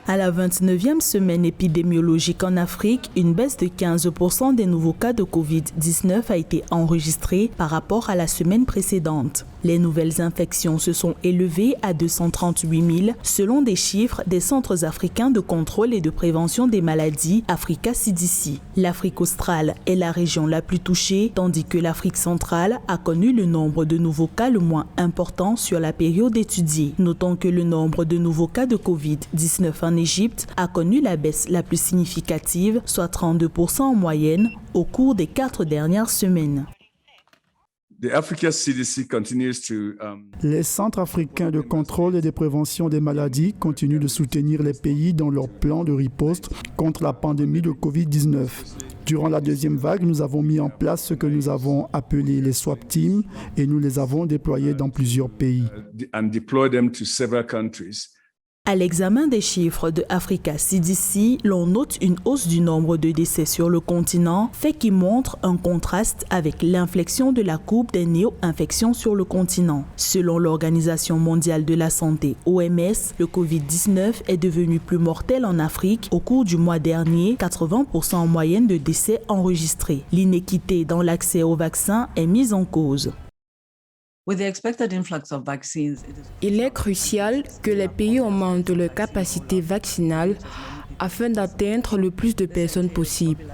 À la 29e semaine épidémiologique en Afrique, une baisse de 15% des nouveaux cas de Covid-19 a été enregistrée par rapport à la semaine précédente. Les nouvelles infections se sont élevées à 238 000 selon des chiffres des centres africains de contrôle et de prévention des maladies Africa CDC. L'Afrique australe est la région la plus touchée, tandis que l'Afrique centrale a connu le nombre de nouveaux cas le moins important sur la période étudiée. Notons que le nombre de nouveaux cas de Covid-19 en Égypte a connu la baisse la plus significative, soit 32% en moyenne, au cours des 4 dernières semaines. Les centres africains de contrôle et de prévention des maladies continuent de soutenir les pays dans leur plan de riposte contre la pandémie de Covid-19. Durant la deuxième vague, nous avons mis en place ce que nous avons appelé les swap teams et nous les avons déployés dans plusieurs pays. À l'examen des chiffres de Africa CDC, l'on note une hausse du nombre de décès sur le continent, fait qui montre un contraste avec l'inflexion de la courbe des néo-infections sur le continent. Selon l'Organisation mondiale de la santé, OMS, le Covid-19 est devenu plus mortel en Afrique. Au cours du mois dernier, 80% en moyenne de décès enregistrés. L'inéquité dans l'accès aux vaccins est mise en cause. Il est crucial que les pays augmentent leur capacité vaccinale afin d'atteindre le plus de personnes possible,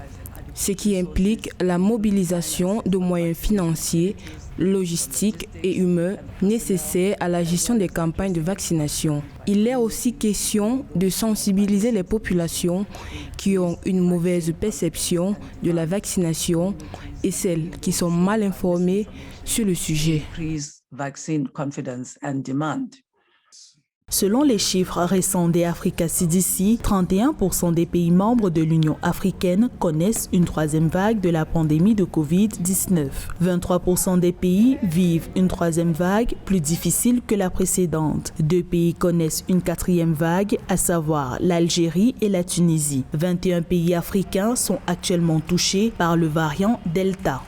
ce qui implique la mobilisation de moyens financiers, logistiques et humains nécessaires à la gestion des campagnes de vaccination. Il est aussi question de sensibiliser les populations qui ont une mauvaise perception de la vaccination et celles qui sont mal informées sur le sujet. Selon les chiffres récents des Africa CDC, 31% des pays membres de l'Union africaine connaissent une troisième vague de la pandémie de Covid-19. 23% des pays vivent une troisième vague plus difficile que la précédente. 2 pays connaissent une quatrième vague, à savoir l'Algérie et la Tunisie. 21 pays africains sont actuellement touchés par le variant Delta.